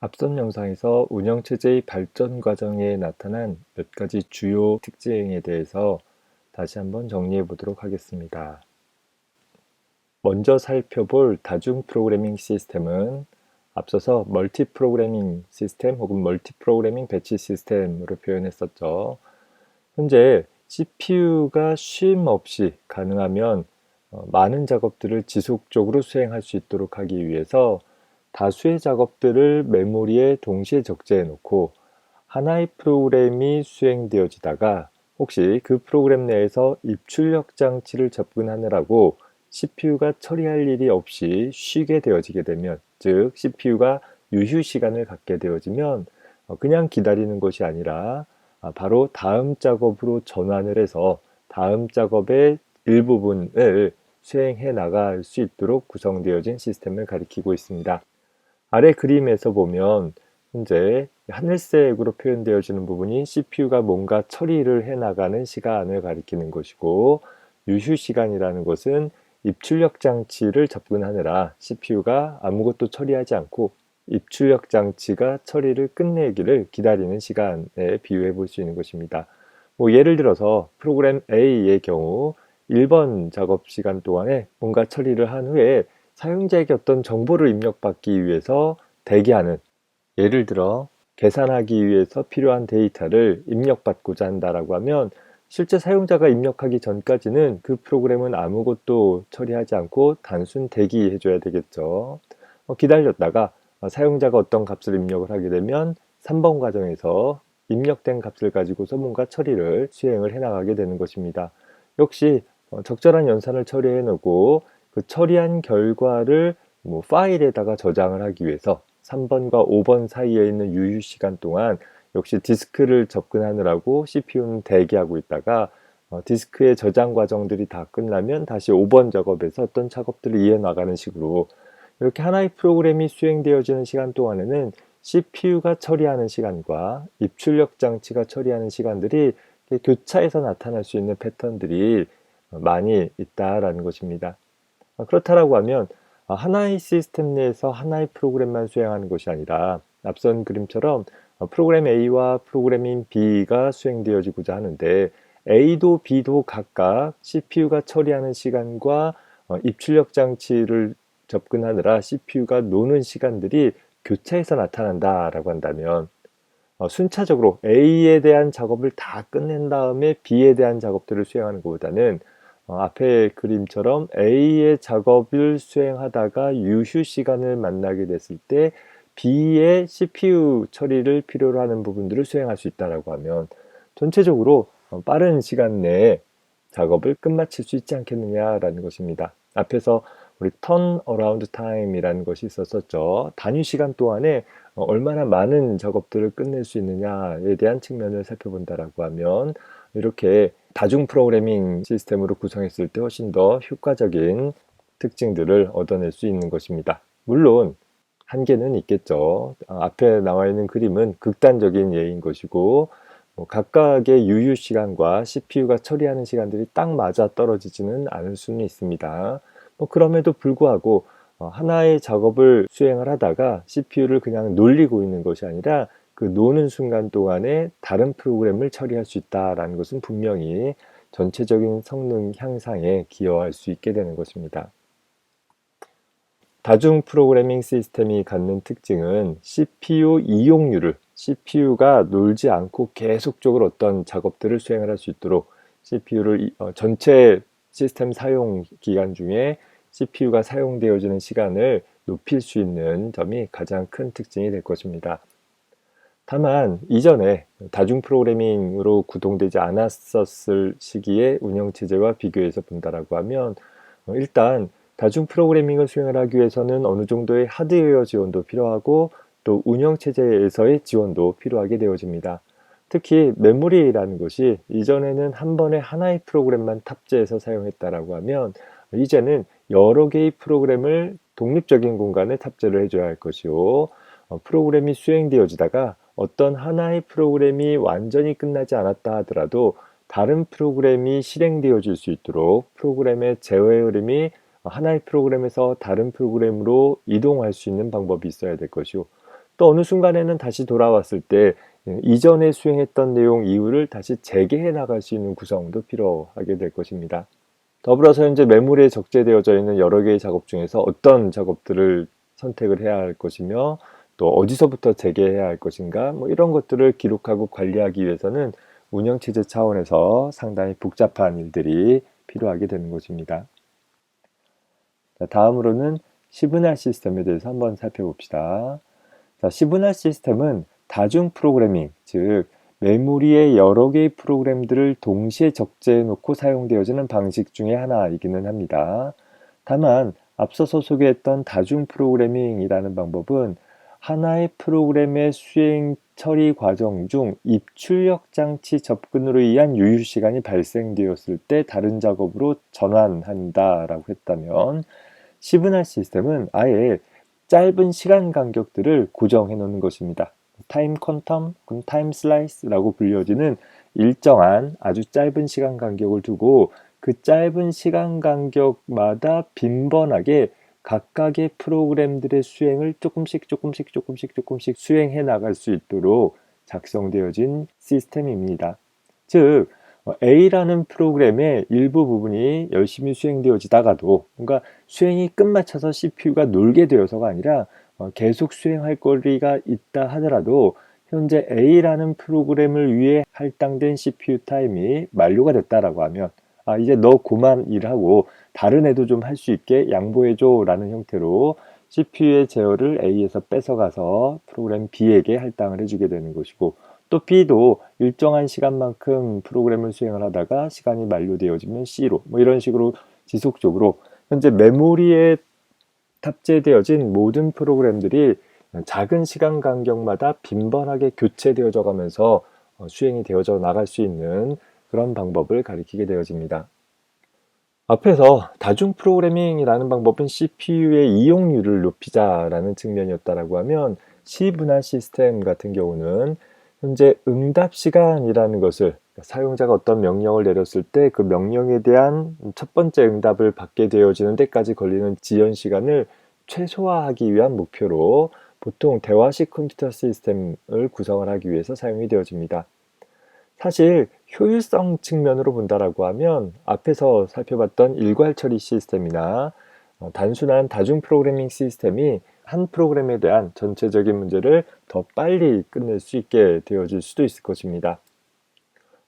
앞선 영상에서 운영체제의 발전 과정에 나타난 몇 가지 주요 특징에 대해서 다시 한번 정리해 보도록 하겠습니다. 먼저 살펴볼 다중 프로그래밍 시스템은 앞서서 멀티 프로그래밍 시스템 혹은 멀티 프로그래밍 배치 시스템으로 표현했었죠. 현재 CPU가 쉼 없이 가능하면 많은 작업들을 지속적으로 수행할 수 있도록 하기 위해서 다수의 작업들을 메모리에 동시에 적재해 놓고 하나의 프로그램이 수행되어지다가 혹시 그 프로그램 내에서 입출력 장치를 접근하느라고 CPU가 처리할 일이 없이 쉬게 되어지게 되면, 즉 CPU가 유휴 시간을 갖게 되어지면 그냥 기다리는 것이 아니라 바로 다음 작업으로 전환을 해서 다음 작업의 일부분을 수행해 나갈 수 있도록 구성되어진 시스템을 가리키고 있습니다. 아래 그림에서 보면 현재 하늘색으로 표현되어지는 부분이 CPU가 뭔가 처리를 해 나가는 시간을 가리키는 것이고, 유휴 시간이라는 것은 입출력 장치를 접근하느라 CPU가 아무것도 처리하지 않고 입출력 장치가 처리를 끝내기를 기다리는 시간에 비유해 볼 수 있는 것입니다. 예를 들어서 프로그램 A의 경우 1번 작업 시간 동안에 뭔가 처리를 한 후에 사용자에게 어떤 정보를 입력받기 위해서 대기하는, 예를 들어 계산하기 위해서 필요한 데이터를 입력받고자 한다라고 하면 실제 사용자가 입력하기 전까지는 그 프로그램은 아무것도 처리하지 않고 단순 대기해 줘야 되겠죠. 기다렸다가 사용자가 어떤 값을 입력을 하게 되면 3번 과정에서 입력된 값을 가지고서 뭔가 처리를 수행을 해 나가게 되는 것입니다. 역시 적절한 연산을 처리해 놓고 그 처리한 결과를 파일에다가 저장을 하기 위해서 3번과 5번 사이에 있는 유휴 시간 동안 역시 디스크를 접근하느라고 CPU는 대기하고 있다가 디스크의 저장 과정들이 다 끝나면 다시 5번 작업에서 어떤 작업들을 이어나가는 식으로 이렇게 하나의 프로그램이 수행되어지는 시간 동안에는 CPU가 처리하는 시간과 입출력 장치가 처리하는 시간들이 교차해서 나타날 수 있는 패턴들이 많이 있다라는 것입니다. 그렇다라고 하면 하나의 시스템 내에서 하나의 프로그램만 수행하는 것이 아니라 앞선 그림처럼 프로그램 A와 프로그램인 B가 수행되어지고자 하는데 A도 B도 각각 CPU가 처리하는 시간과 입출력 장치를 접근하느라 CPU가 노는 시간들이 교차해서 나타난다라고 한다면 순차적으로 A에 대한 작업을 다 끝낸 다음에 B에 대한 작업들을 수행하는 것보다는 앞에 그림처럼 A의 작업을 수행하다가 유휴 시간을 만나게 됐을 때 B의 CPU 처리를 필요로 하는 부분들을 수행할 수 있다고 하면 전체적으로 빠른 시간 내에 작업을 끝마칠 수 있지 않겠느냐라는 것입니다. 앞에서 우리 턴어라운드 타임이라는 것이 있었었죠. 단위 시간 동안에 얼마나 많은 작업들을 끝낼 수 있느냐에 대한 측면을 살펴본다라고 하면 이렇게 다중 프로그래밍 시스템으로 구성했을 때 훨씬 더 효과적인 특징들을 얻어낼 수 있는 것입니다. 물론 한계는 있겠죠. 앞에 나와 있는 그림은 극단적인 예인 것이고 각각의 유휴 시간과 CPU가 처리하는 시간들이 딱 맞아 떨어지지는 않을 수는 있습니다. 그럼에도 불구하고 하나의 작업을 수행을 하다가 CPU를 그냥 놀리고 있는 것이 아니라 그 노는 순간 동안에 다른 프로그램을 처리할 수 있다라는 것은 분명히 전체적인 성능 향상에 기여할 수 있게 되는 것입니다. 다중 프로그래밍 시스템이 갖는 특징은 CPU 이용률을, CPU가 놀지 않고 계속적으로 어떤 작업들을 수행을 할 수 있도록 CPU를 전체 시스템 사용 기간 중에 CPU가 사용되어지는 시간을 높일 수 있는 점이 가장 큰 특징이 될 것입니다. 다만 이전에 다중 프로그래밍으로 구동되지 않았었을 시기의 운영체제와 비교해서 본다라고 하면 일단 다중 프로그래밍을 수행을 하기 위해서는 어느 정도의 하드웨어 지원도 필요하고 또 운영체제에서의 지원도 필요하게 되어집니다. 특히 메모리라는 것이 이전에는 한 번에 하나의 프로그램만 탑재해서 사용했다라고 하면 이제는 여러 개의 프로그램을 독립적인 공간에 탑재를 해줘야 할 것이요. 프로그램이 수행되어지다가 어떤 하나의 프로그램이 완전히 끝나지 않았다 하더라도 다른 프로그램이 실행되어질 수 있도록 프로그램의 제어 흐름이 하나의 프로그램에서 다른 프로그램으로 이동할 수 있는 방법이 있어야 될 것이요. 또 어느 순간에는 다시 돌아왔을 때 이전에 수행했던 내용 이후를 다시 재개해 나갈 수 있는 구성도 필요하게 될 것입니다. 더불어서 현재 메모리에 적재되어져 있는 여러 개의 작업 중에서 어떤 작업들을 선택을 해야 할 것이며 또 어디서부터 재개해야 할 것인가 이런 것들을 기록하고 관리하기 위해서는 운영체제 차원에서 상당히 복잡한 일들이 필요하게 되는 것입니다. 자, 다음으로는 시그널 시스템에 대해서 한번 살펴봅시다. 자, 시그널 시스템은 다중 프로그래밍, 즉 메모리에 여러 개의 프로그램들을 동시에 적재해 놓고 사용되어지는 방식 중에 하나이기는 합니다. 다만 앞서서 소개했던 다중 프로그래밍이라는 방법은 하나의 프로그램의 수행 처리 과정 중 입출력 장치 접근으로 의한 유휴 시간이 발생되었을 때 다른 작업으로 전환한다라고 했다면 시그널 시스템은 아예 짧은 시간 간격들을 고정해 놓는 것입니다. 타임 퀀텀, 타임 슬라이스라고 불려지는 일정한 아주 짧은 시간 간격을 두고 그 짧은 시간 간격마다 빈번하게 각각의 프로그램들의 수행을 조금씩 수행해 나갈 수 있도록 작성되어진 시스템입니다. 즉 A라는 프로그램의 일부 부분이 열심히 수행되어지다가도 뭔가 수행이 끝마쳐서 CPU가 놀게 되어서가 아니라 계속 수행할 거리가 있다 하더라도 현재 A라는 프로그램을 위해 할당된 CPU 타임이 만료가 됐다라고 하면 이제 너 그만 일하고 다른 애도 좀 할 수 있게 양보해줘 라는 형태로 CPU의 제어를 A에서 뺏어가서 프로그램 B에게 할당을 해주게 되는 것이고 또 B도 일정한 시간만큼 프로그램을 수행을 하다가 시간이 만료되어지면 C로 이런 식으로 지속적으로 현재 메모리에 탑재되어진 모든 프로그램들이 작은 시간 간격마다 빈번하게 교체되어져 가면서 수행이 되어져 나갈 수 있는 그런 방법을 가리키게 되어집니다. 앞에서 다중 프로그래밍이라는 방법은 CPU의 이용률을 높이자라는 측면이었다라고 하면 시분할 시스템 같은 경우는 현재 응답 시간이라는 것을 사용자가 어떤 명령을 내렸을 때 그 명령에 대한 첫 번째 응답을 받게 되어지는 데까지 걸리는 지연 시간을 최소화하기 위한 목표로 보통 대화식 컴퓨터 시스템을 구성을 하기 위해서 사용이 되어집니다. 사실 효율성 측면으로 본다라고 하면 앞에서 살펴봤던 일괄 처리 시스템이나 단순한 다중 프로그래밍 시스템이 한 프로그램에 대한 전체적인 문제를 더 빨리 끝낼 수 있게 되어질 수도 있을 것입니다.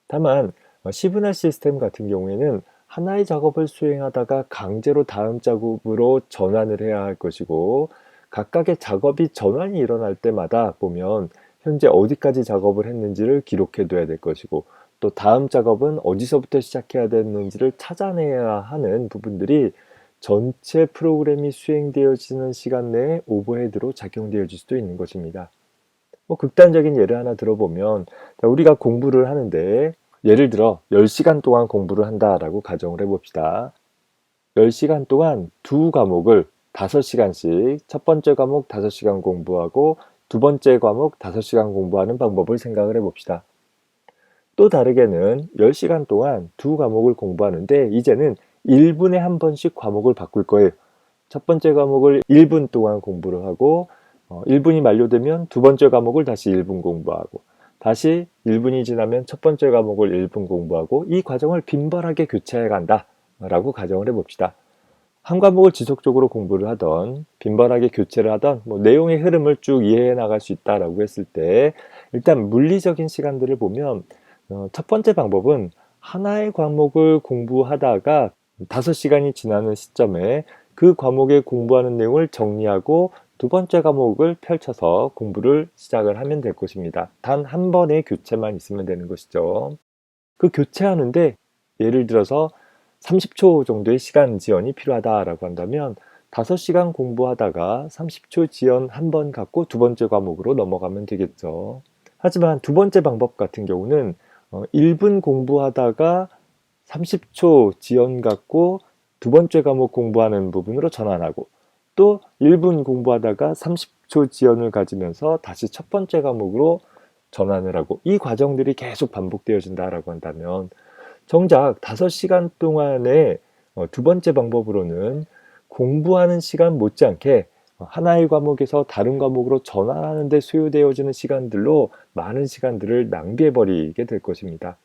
다만 시그널 시스템 같은 경우에는 하나의 작업을 수행하다가 강제로 다음 작업으로 전환을 해야 할 것이고 각각의 작업이 전환이 일어날 때마다 보면 현재 어디까지 작업을 했는지를 기록해 둬야 될 것이고 또 다음 작업은 어디서부터 시작해야 되는지를 찾아내야 하는 부분들이 전체 프로그램이 수행되어지는 시간 내에 오버헤드로 작용되어질 수도 있는 것입니다. 극단적인 예를 하나 들어보면 우리가 공부를 하는데 예를 들어 10시간 동안 공부를 한다라고 가정을 해봅시다. 10시간 동안 두 과목을 5시간씩 첫 번째 과목 5시간 공부하고 두 번째 과목 5시간 공부하는 방법을 생각을 해봅시다. 또 다르게는 10시간 동안 두 과목을 공부하는데 이제는 1분에 한 번씩 과목을 바꿀 거예요. 첫 번째 과목을 1분 동안 공부를 하고 1분이 만료되면 두 번째 과목을 다시 1분 공부하고 다시 1분이 지나면 첫 번째 과목을 1분 공부하고 이 과정을 빈번하게 교체해 간다 라고 가정을 해봅시다. 한 과목을 지속적으로 공부를 하던 빈번하게 교체를 하던 내용의 흐름을 쭉 이해해 나갈 수 있다라고 했을 때 일단 물리적인 시간들을 보면 첫 번째 방법은 하나의 과목을 공부하다가 5시간이 지나는 시점에 그 과목에 공부하는 내용을 정리하고 두 번째 과목을 펼쳐서 공부를 시작을 하면 될 것입니다. 단 한 번의 교체만 있으면 되는 것이죠. 그 교체하는데 예를 들어서 30초 정도의 시간 지연이 필요하다라고 한다면 5시간 공부하다가 30초 지연 한 번 갖고 두 번째 과목으로 넘어가면 되겠죠. 하지만 두 번째 방법 같은 경우는 1분 공부하다가 30초 지연 갖고 두 번째 과목 공부하는 부분으로 전환하고 또 1분 공부하다가 30초 지연을 가지면서 다시 첫 번째 과목으로 전환을 하고 이 과정들이 계속 반복되어진다라고 한다면 정작 5시간 동안의 두 번째 방법으로는 공부하는 시간 못지않게 하나의 과목에서 다른 과목으로 전환하는 데 소요되어지는 시간들로 많은 시간들을 낭비해 버리게 될 것입니다.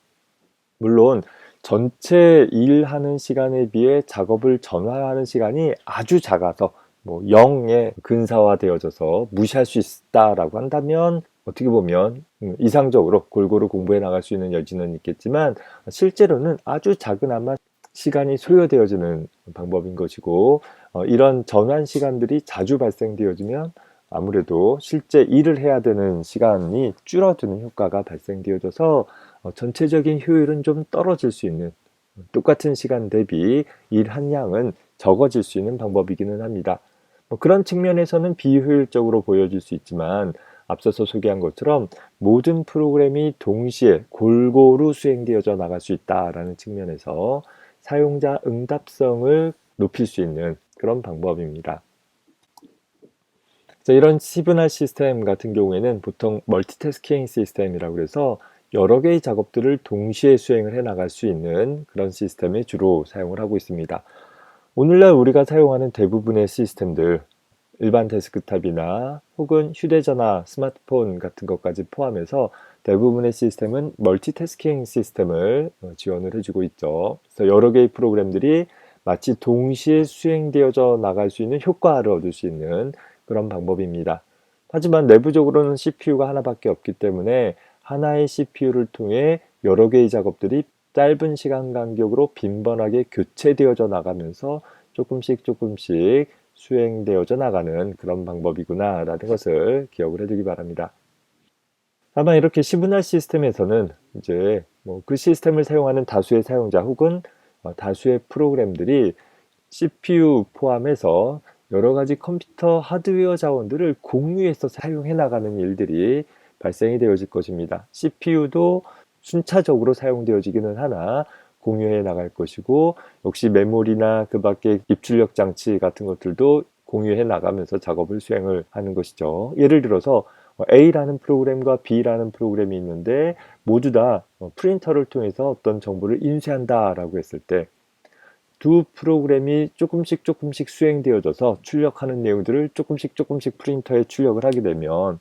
물론 전체 일하는 시간에 비해 작업을 전환하는 시간이 아주 작아서 0에 근사화되어져서 무시할 수 있다라고 한다면 어떻게 보면 이상적으로 골고루 공부해 나갈 수 있는 여지는 있겠지만, 실제로는 아주 작은아마 시간이 소요되어지는 방법인 것이고, 이런 전환 시간들이 자주 발생되어지면 아무래도 실제 일을 해야 되는 시간이 줄어드는 효과가 발생되어져서 전체적인 효율은 좀 떨어질 수 있는, 똑같은 시간 대비 일한 양은 적어질 수 있는 방법이기는 합니다. 그런 측면에서는 비효율적으로 보여질 수 있지만, 앞서서 소개한 것처럼 모든 프로그램이 동시에 골고루 수행되어져 나갈 수 있다라는 측면에서 사용자 응답성을 높일 수 있는 그런 방법입니다. 이런 시그널 시스템 같은 경우에는 보통 멀티태스킹 시스템이라고 해서 여러 개의 작업들을 동시에 수행을 해 나갈 수 있는 그런 시스템에 주로 사용을 하고 있습니다. 오늘날 우리가 사용하는 대부분의 시스템들, 일반 데스크탑이나 혹은 휴대전화, 스마트폰 같은 것까지 포함해서 대부분의 시스템은 멀티태스킹 시스템을 지원을 해주고 있죠. 그래서 여러 개의 프로그램들이 마치 동시에 수행되어져 나갈 수 있는 효과를 얻을 수 있는 그런 방법입니다. 하지만 내부적으로는 CPU가 하나밖에 없기 때문에 하나의 CPU를 통해 여러 개의 작업들이 짧은 시간 간격으로 빈번하게 교체되어져 나가면서 조금씩 수행되어져 나가는 그런 방법이구나 라는 것을 기억을 해두기 바랍니다. 다만 이렇게 시그널 시스템에서는 이제 그 시스템을 사용하는 다수의 사용자 혹은 다수의 프로그램들이 CPU 포함해서 여러 가지 컴퓨터 하드웨어 자원들을 공유해서 사용해 나가는 일들이 발생이 되어질 것입니다. CPU도 순차적으로 사용되어지기는 하나 공유해 나갈 것이고, 역시 메모리나 그 밖에 입출력 장치 같은 것들도 공유해 나가면서 작업을 수행을 하는 것이죠. 예를 들어서 A라는 프로그램과 B라는 프로그램이 있는데 모두 다 프린터를 통해서 어떤 정보를 인쇄한다라고 했을 때 두 프로그램이 조금씩 수행되어져서 출력하는 내용들을 조금씩 프린터에 출력을 하게 되면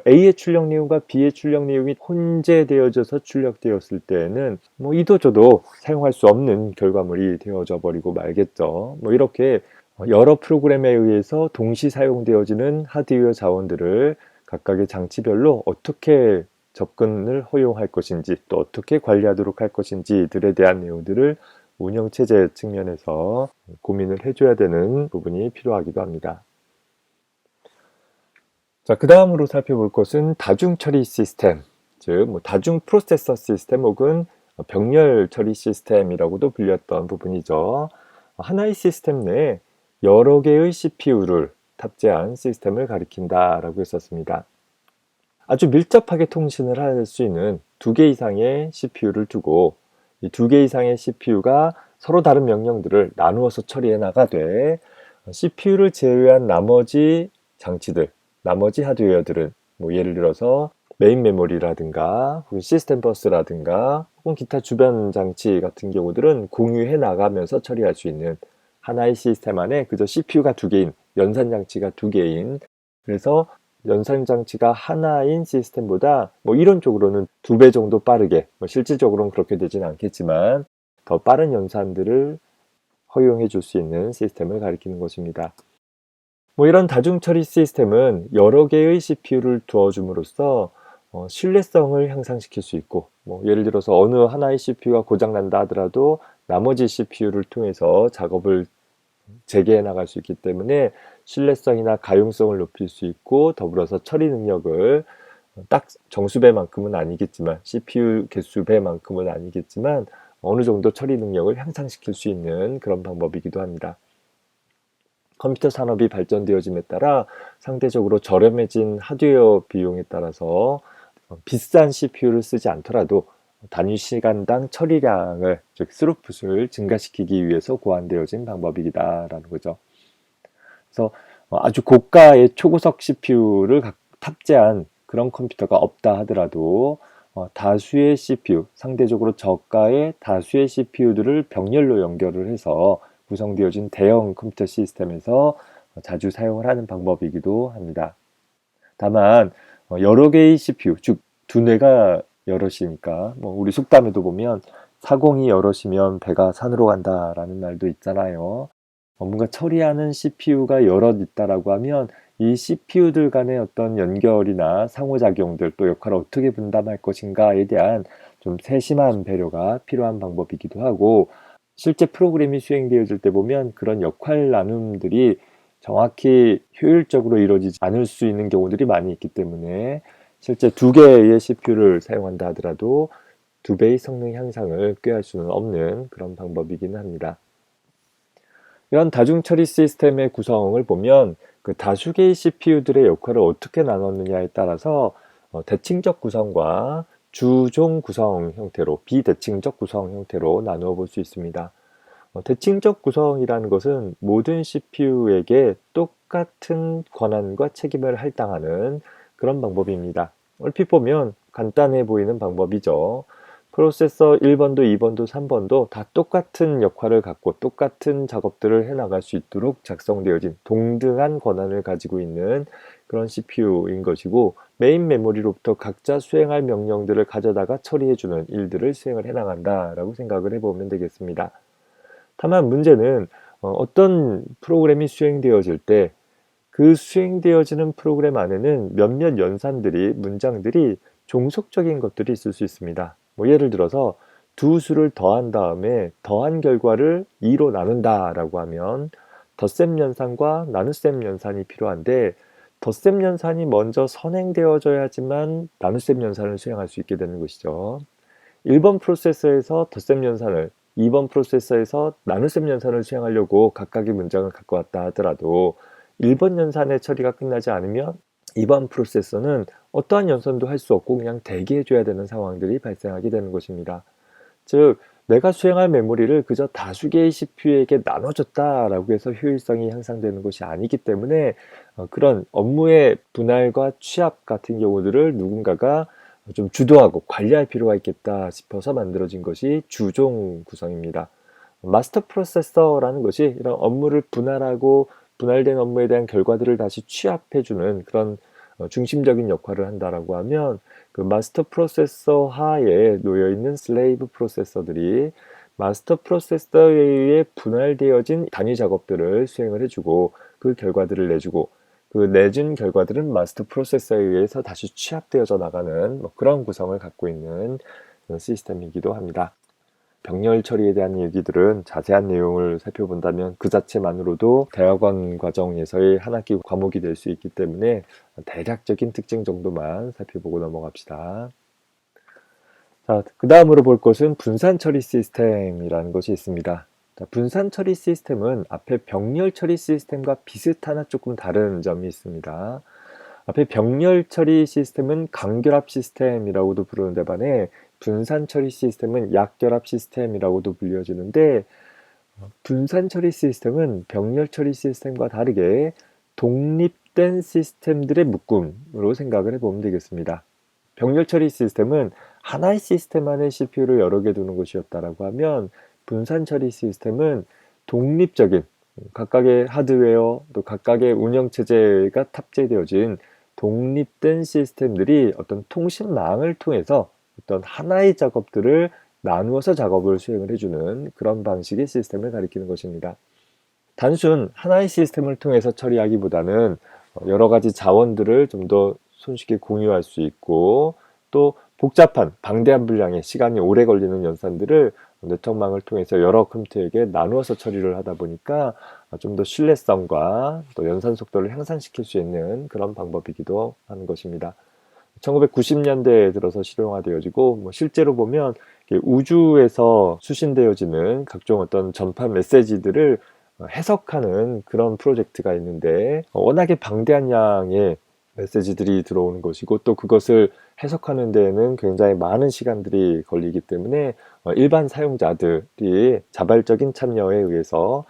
A의 출력 내용과 B의 출력 내용이 혼재되어져서 출력되었을 때에는 이도 저도 사용할 수 없는 결과물이 되어져 버리고 말겠죠. 이렇게 여러 프로그램에 의해서 동시 사용되어지는 하드웨어 자원들을 각각의 장치별로 어떻게 접근을 허용할 것인지, 또 어떻게 관리하도록 할 것인지들에 대한 내용들을 운영체제 측면에서 고민을 해줘야 되는 부분이 필요하기도 합니다. 자, 그 다음으로 살펴볼 것은 다중 처리 시스템, 즉 다중 프로세서 시스템 혹은 병렬 처리 시스템이라고도 불렸던 부분이죠. 하나의 시스템 내에 여러 개의 CPU를 탑재한 시스템을 가리킨다라고 했었습니다. 아주 밀접하게 통신을 할 수 있는 2개 이상의 CPU를 두고 이 2개 이상의 CPU가 서로 다른 명령들을 나누어서 처리해 나가되, CPU를 제외한 나머지 장치들, 나머지 하드웨어들은 예를 들어서 메인 메모리라든가 시스템 버스라든가 혹은 기타 주변 장치 같은 경우들은 공유해 나가면서 처리할 수 있는, 하나의 시스템 안에 그저 CPU가 2개인, 연산 장치가 2개인, 그래서 연산 장치가 하나인 시스템보다 이론적으로는 2배 정도 빠르게, 실질적으로는 그렇게 되진 않겠지만 더 빠른 연산들을 허용해 줄 수 있는 시스템을 가리키는 것입니다. 이런 다중 처리 시스템은 여러 개의 CPU를 두어줌으로써 신뢰성을 향상시킬 수 있고, 예를 들어서 어느 하나의 CPU가 고장난다 하더라도 나머지 CPU를 통해서 작업을 재개해 나갈 수 있기 때문에 신뢰성이나 가용성을 높일 수 있고, 더불어서 처리 능력을 딱 정수배만큼은 아니겠지만, CPU 개수배만큼은 아니겠지만 어느 정도 처리 능력을 향상시킬 수 있는 그런 방법이기도 합니다. 컴퓨터 산업이 발전되어짐에 따라 상대적으로 저렴해진 하드웨어 비용에 따라서 비싼 CPU를 쓰지 않더라도 단위 시간당 처리량을, 즉 스루풋을 증가시키기 위해서 고안되어진 방법이다라는 거죠. 그래서 아주 고가의 초고속 CPU를 탑재한 그런 컴퓨터가 없다 하더라도 다수의 CPU, 상대적으로 저가의 다수의 CPU들을 병렬로 연결을 해서 구성되어진 대형 컴퓨터 시스템에서 자주 사용을 하는 방법이기도 합니다. 다만 여러 개의 CPU, 즉 두뇌가 여럿이니까 우리 속담에도 보면 사공이 여럿이면 배가 산으로 간다라는 말도 있잖아요. 뭔가 처리하는 CPU가 여럿 있다라고 하면 이 CPU들 간의 어떤 연결이나 상호작용들, 또 역할을 어떻게 분담할 것인가에 대한 좀 세심한 배려가 필요한 방법이기도 하고, 실제 프로그램이 수행되어질 때 보면 그런 역할 나눔들이 정확히 효율적으로 이루어지지 않을 수 있는 경우들이 많이 있기 때문에 실제 두 개의 CPU를 사용한다 하더라도 두 배의 성능 향상을 꾀할 수는 없는 그런 방법이기는 합니다. 이런 다중처리 시스템의 구성을 보면 그 다수 개의 CPU들의 역할을 어떻게 나눴느냐에 따라서 대칭적 구성과 주종 구성 형태로, 비대칭적 구성 형태로 나누어 볼 수 있습니다. 대칭적 구성이라는 것은 모든 CPU에게 똑같은 권한과 책임을 할당하는 그런 방법입니다. 얼핏 보면 간단해 보이는 방법이죠. 프로세서 1번도 2번도 3번도 다 똑같은 역할을 갖고 똑같은 작업들을 해나갈 수 있도록 작성되어진 동등한 권한을 가지고 있는 그런 CPU인 것이고, 메인 메모리로부터 각자 수행할 명령들을 가져다가 처리해주는 일들을 수행을 해나간다라고 생각을 해보면 되겠습니다. 다만 문제는 어떤 프로그램이 수행되어질 때 그 수행되어지는 프로그램 안에는 몇몇 연산들이, 문장들이 종속적인 것들이 있을 수 있습니다. 예를 들어서 두 수를 더한 다음에 더한 결과를 2로 나눈다라고 하면 덧셈 연산과 나눗셈 연산이 필요한데, 덧셈 연산이 먼저 선행되어져야지만 나눗셈 연산을 수행할 수 있게 되는 것이죠. 1번 프로세서에서 덧셈 연산을, 2번 프로세서에서 나눗셈 연산을 수행하려고 각각의 문장을 갖고 왔다 하더라도 1번 연산의 처리가 끝나지 않으면 2번 프로세서는 어떠한 연산도 할 수 없고 그냥 대기해줘야 되는 상황들이 발생하게 되는 것입니다. 즉, 내가 수행할 메모리를 그저 다수 개의 CPU에게 나눠줬다라고 해서 효율성이 향상되는 것이 아니기 때문에 그런 업무의 분할과 취합 같은 경우들을 누군가가 좀 주도하고 관리할 필요가 있겠다 싶어서 만들어진 것이 주종 구성입니다. 마스터 프로세서라는 것이 이런 업무를 분할하고 분할된 업무에 대한 결과들을 다시 취합해주는 그런 중심적인 역할을 한다라고 하면, 그 마스터 프로세서 하에 놓여 있는 슬레이브 프로세서들이 마스터 프로세서에 의해 분할되어진 단위 작업들을 수행을 해주고 그 결과들을 내주고, 그 내준 결과들은 마스터 프로세서에 의해서 다시 취합되어져 나가는 그런 구성을 갖고 있는 시스템이기도 합니다. 병렬 처리에 대한 얘기들은 자세한 내용을 살펴본다면 그 자체만으로도 대학원 과정에서의 한 학기 과목이 될 수 있기 때문에 대략적인 특징 정도만 살펴보고 넘어갑시다. 자, 그 다음으로 볼 것은 분산 처리 시스템이라는 것이 있습니다. 자, 분산 처리 시스템은 앞에 병렬 처리 시스템과 비슷하나 조금 다른 점이 있습니다. 앞에 병렬 처리 시스템은 강결합 시스템이라고도 부르는데 반해 분산 처리 시스템은 약결합 시스템이라고도 불려지는데, 분산 처리 시스템은 병렬 처리 시스템과 다르게 독립된 시스템들의 묶음으로 생각을 해보면 되겠습니다. 병렬 처리 시스템은 하나의 시스템 안에 CPU를 여러 개 두는 것이었다라고 하면, 분산 처리 시스템은 독립적인 각각의 하드웨어 또 각각의 운영체제가 탑재되어진 독립된 시스템들이 어떤 통신망을 통해서 어떤 하나의 작업들을 나누어서 작업을 수행을 해주는 그런 방식의 시스템을 가리키는 것입니다. 단순 하나의 시스템을 통해서 처리하기보다는 여러 가지 자원들을 좀 더 손쉽게 공유할 수 있고, 또 복잡한 방대한 분량의 시간이 오래 걸리는 연산들을 네트워크망을 통해서 여러 컴퓨터에게 나누어서 처리를 하다 보니까 좀 더 신뢰성과 또 연산 속도를 향상시킬 수 있는 그런 방법이기도 하는 것입니다. 1990년대에 들어서 실용화되어지고, 실제로 보면 우주에서 수신되어지는 각종 어떤 전파 메시지들을 해석하는 그런 프로젝트가 있는데, 워낙에 방대한 양의 메시지들이 들어오는 것이고 또 그것을 해석하는 데에는 굉장히 많은 시간들이 걸리기 때문에 일반 사용자들이 자발적인 참여에 의해서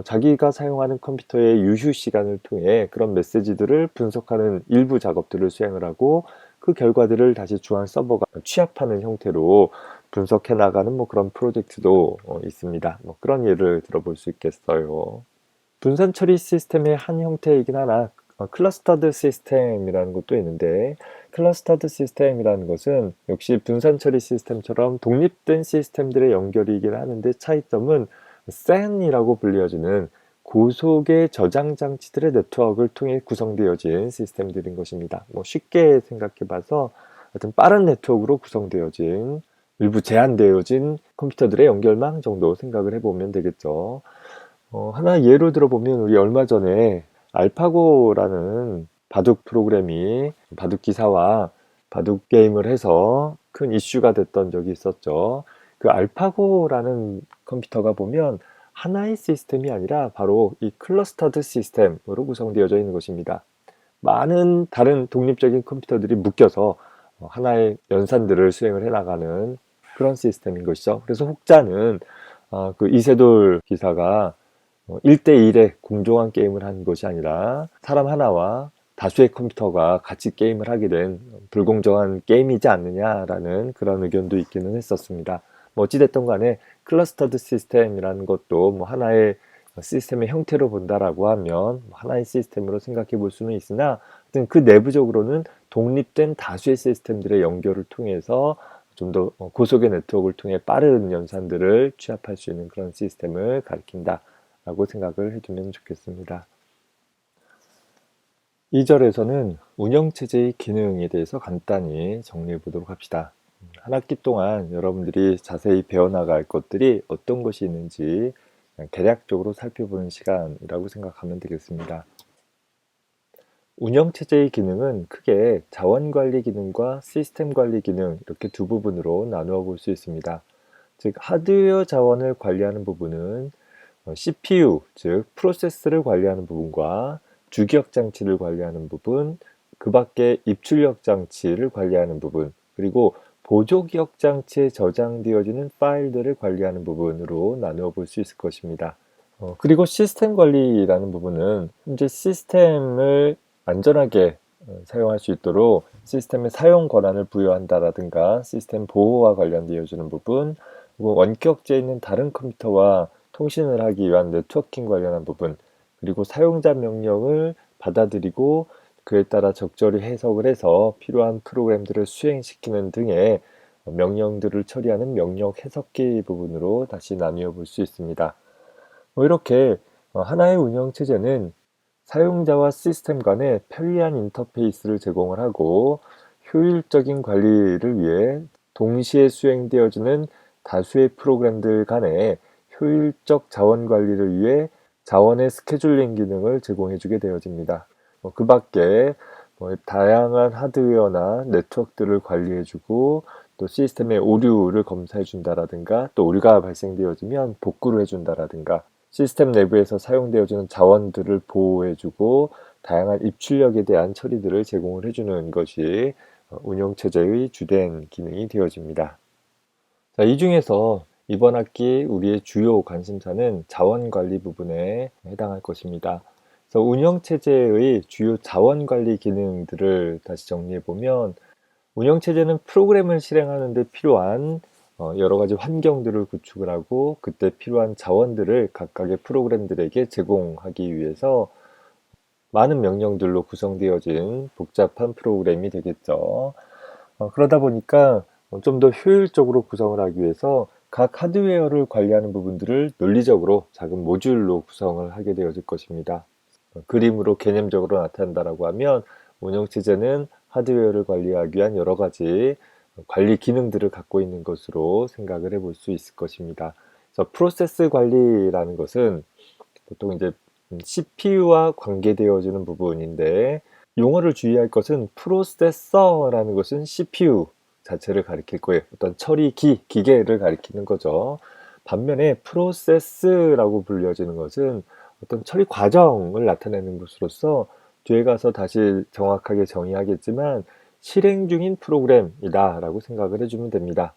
자기가 사용하는 컴퓨터의 유휴 시간을 통해 그런 메시지들을 분석하는 일부 작업들을 수행을 하고, 그 결과들을 다시 주한 서버가 취합하는 형태로 분석해 나가는 그런 프로젝트도 있습니다. 그런 예를 들어볼 수 있겠어요. 분산 처리 시스템의 한 형태이긴 하나 클러스터드 시스템이라는 것도 있는데, 클러스터드 시스템이라는 것은 역시 분산 처리 시스템처럼 독립된 시스템들의 연결이긴 하는데, 차이점은 SAN이라고 불려지는 고속의 저장 장치들의 네트워크를 통해 구성되어진 시스템들인 것입니다. 쉽게 생각해봐서 하여튼 빠른 네트워크로 구성되어진 일부 제한되어진 컴퓨터들의 연결망 정도 생각을 해보면 되겠죠. 하나 예로 들어보면, 우리 얼마 전에 알파고라는 바둑 프로그램이 바둑 기사와 바둑 게임을 해서 큰 이슈가 됐던 적이 있었죠. 그 알파고라는 컴퓨터가 보면 하나의 시스템이 아니라 바로 이 클러스터드 시스템으로 구성되어져 있는 것입니다. 많은 다른 독립적인 컴퓨터들이 묶여서 하나의 연산들을 수행을 해나가는 그런 시스템인 것이죠. 그래서 혹자는 그 이세돌 기사가 1대1의 공정한 게임을 하는 것이 아니라 사람 하나와 다수의 컴퓨터가 같이 게임을 하게 된 불공정한 게임이지 않느냐라는 그런 의견도 있기는 했었습니다. 어찌됐든 간에 클러스터드 시스템이라는 것도 하나의 시스템의 형태로 본다라고 하면 하나의 시스템으로 생각해 볼 수는 있으나, 그 내부적으로는 독립된 다수의 시스템들의 연결을 통해서 좀 더 고속의 네트워크를 통해 빠른 연산들을 취합할 수 있는 그런 시스템을 가리킨다 라고 생각을 해두면 좋겠습니다. 2절에서는 운영체제의 기능에 대해서 간단히 정리해 보도록 합시다. 한 학기 동안 여러분들이 자세히 배워나갈 것들이 어떤 것이 있는지 대략적으로 살펴보는 시간이라고 생각하면 되겠습니다. 운영체제의 기능은 크게 자원관리 기능과 시스템 관리 기능, 이렇게 두 부분으로 나누어 볼 수 있습니다. 즉, 하드웨어 자원을 관리하는 부분은 CPU, 즉 프로세스를 관리하는 부분과 주기억 장치를 관리하는 부분, 그 밖에 입출력 장치를 관리하는 부분, 그리고 보조기억 장치에 저장되어지는 파일들을 관리하는 부분으로 나누어 볼 수 있을 것입니다. 그리고 시스템 관리라는 부분은 현재 시스템을 안전하게 사용할 수 있도록 시스템의 사용 권한을 부여한다라든가 시스템 보호와 관련되어지는 부분, 그리고 원격제에 있는 다른 컴퓨터와 통신을 하기 위한 네트워킹 관련한 부분, 그리고 사용자 명령을 받아들이고 그에 따라 적절히 해석을 해서 필요한 프로그램들을 수행시키는 등의 명령들을 처리하는 명령 해석기 부분으로 다시 나누어 볼 수 있습니다. 이렇게 하나의 운영체제는 사용자와 시스템 간의 편리한 인터페이스를 제공을 하고 효율적인 관리를 위해 동시에 수행되어지는 다수의 프로그램들 간의 효율적 자원 관리를 위해 자원의 스케줄링 기능을 제공해주게 되어집니다. 그 밖에 다양한 하드웨어나 네트워크들을 관리해주고 또 시스템의 오류를 검사해준다라든가 또 오류가 발생되어지면 복구를 해준다라든가 시스템 내부에서 사용되어지는 자원들을 보호해주고 다양한 입출력에 대한 처리들을 제공을 해주는 것이 운영체제의 주된 기능이 되어집니다. 자, 이 중에서 이번 학기 우리의 주요 관심사는 자원관리 부분에 해당할 것입니다. 그래서 운영체제의 주요 자원관리 기능들을 다시 정리해보면, 운영체제는 프로그램을 실행하는 데 필요한 여러 가지 환경들을 구축을 하고 그때 필요한 자원들을 각각의 프로그램들에게 제공하기 위해서 많은 명령들로 구성되어진 복잡한 프로그램이 되겠죠. 그러다 보니까 좀 더 효율적으로 구성을 하기 위해서 각 하드웨어를 관리하는 부분들을 논리적으로 작은 모듈로 구성을 하게 되어질 것입니다. 그림으로 개념적으로 나타난다라고 하면 운영체제는 하드웨어를 관리하기 위한 여러 가지 관리 기능들을 갖고 있는 것으로 생각을 해볼 수 있을 것입니다. 그래서 프로세스 관리라는 것은 보통 이제 CPU와 관계되어지는 부분인데, 용어를 주의할 것은 프로세서라는 것은 CPU 자체를 가리킬 거예요. 어떤 처리기, 기계를 가리키는 거죠. 반면에 프로세스라고 불려지는 것은 어떤 처리 과정을 나타내는 것으로서 뒤에 가서 다시 정확하게 정의하겠지만 실행 중인 프로그램이다 라고 생각을 해주면 됩니다.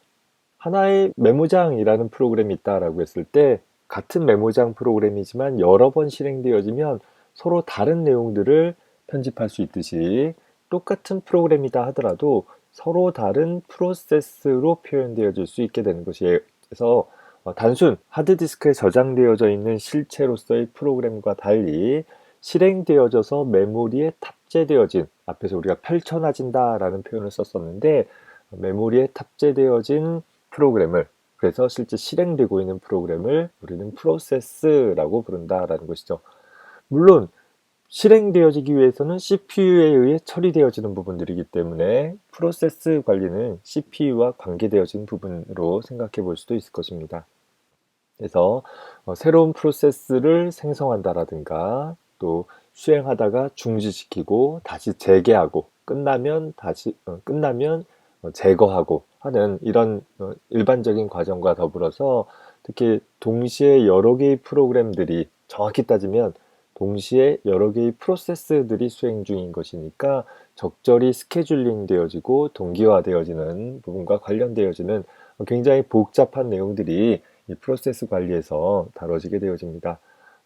하나의 메모장이라는 프로그램이 있다라고 했을 때 같은 메모장 프로그램이지만 여러 번 실행되어지면 서로 다른 내용들을 편집할 수 있듯이 똑같은 프로그램이다 하더라도 서로 다른 프로세스로 표현되어질 수 있게 되는 것이에요. 그래서 단순 하드디스크에 저장되어져 있는 실체로서의 프로그램과 달리 실행되어져서 메모리에 탑재되어진, 앞에서 우리가 펼쳐놔진다 라는 표현을 썼었는데, 메모리에 탑재되어진 프로그램을, 그래서 실제 실행되고 있는 프로그램을 우리는 프로세스라고 부른다라는 것이죠. 물론 실행되어지기 위해서는 CPU에 의해 처리되어지는 부분들이기 때문에 프로세스 관리는 CPU와 관계되어진 부분으로 생각해 볼 수도 있을 것입니다. 그래서 새로운 프로세스를 생성한다라든가, 또 수행하다가 중지시키고 다시 재개하고, 끝나면 제거하고 하는 이런 일반적인 과정과 더불어서, 특히 동시에 여러 개의 프로그램들이, 정확히 따지면 동시에 여러 개의 프로세스들이 수행 중인 것이니까 적절히 스케줄링 되어지고 동기화되어지는 부분과 관련되어지는 굉장히 복잡한 내용들이 이 프로세스 관리에서 다뤄지게 되어집니다.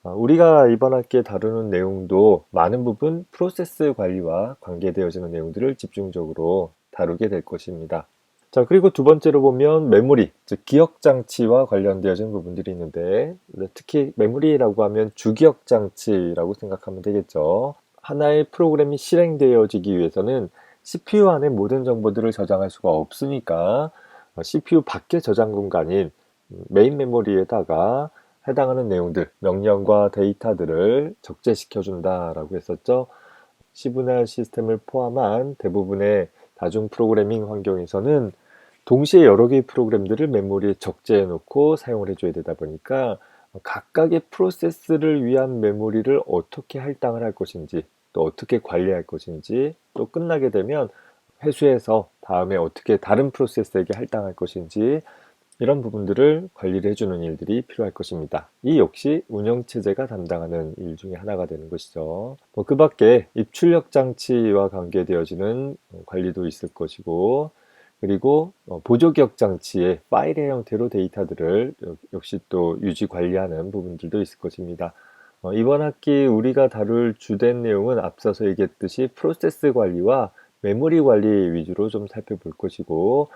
우리가 이번 학기에 다루는 내용도 많은 부분 프로세스 관리와 관계되어지는 내용들을 집중적으로 다루게 될 것입니다. 자, 그리고 두 번째로 보면 메모리, 즉 기억 장치와 관련되어진 부분들이 있는데, 특히 메모리라고 하면 주기억 장치라고 생각하면 되겠죠. 하나의 프로그램이 실행되어지기 위해서는 CPU 안에 모든 정보들을 저장할 수가 없으니까 CPU 밖의 저장 공간인 메인 메모리에다가 해당하는 내용들, 명령과 데이터들을 적재시켜 준다라고 했었죠. 시분할 시스템을 포함한 대부분의 다중 프로그래밍 환경에서는 동시에 여러 개의 프로그램들을 메모리에 적재해 놓고 사용을 해줘야 되다 보니까 각각의 프로세스를 위한 메모리를 어떻게 할당을 할 것인지, 또 어떻게 관리할 것인지, 또 끝나게 되면 회수해서 다음에 어떻게 다른 프로세스에게 할당할 것인지, 이런 부분들을 관리를 해주는 일들이 필요할 것입니다. 이 역시 운영체제가 담당하는 일 중에 하나가 되는 것이죠. 그 밖에 입출력 장치와 관계되어지는 관리도 있을 것이고, 그리고 보조기억 장치의 파일의 형태로 데이터들을 역시 또 유지 관리하는 부분들도 있을 것입니다. 이번 학기 우리가 다룰 주된 내용은 앞서서 얘기했듯이 프로세스 관리와 메모리 관리 위주로 좀 살펴볼 것이고,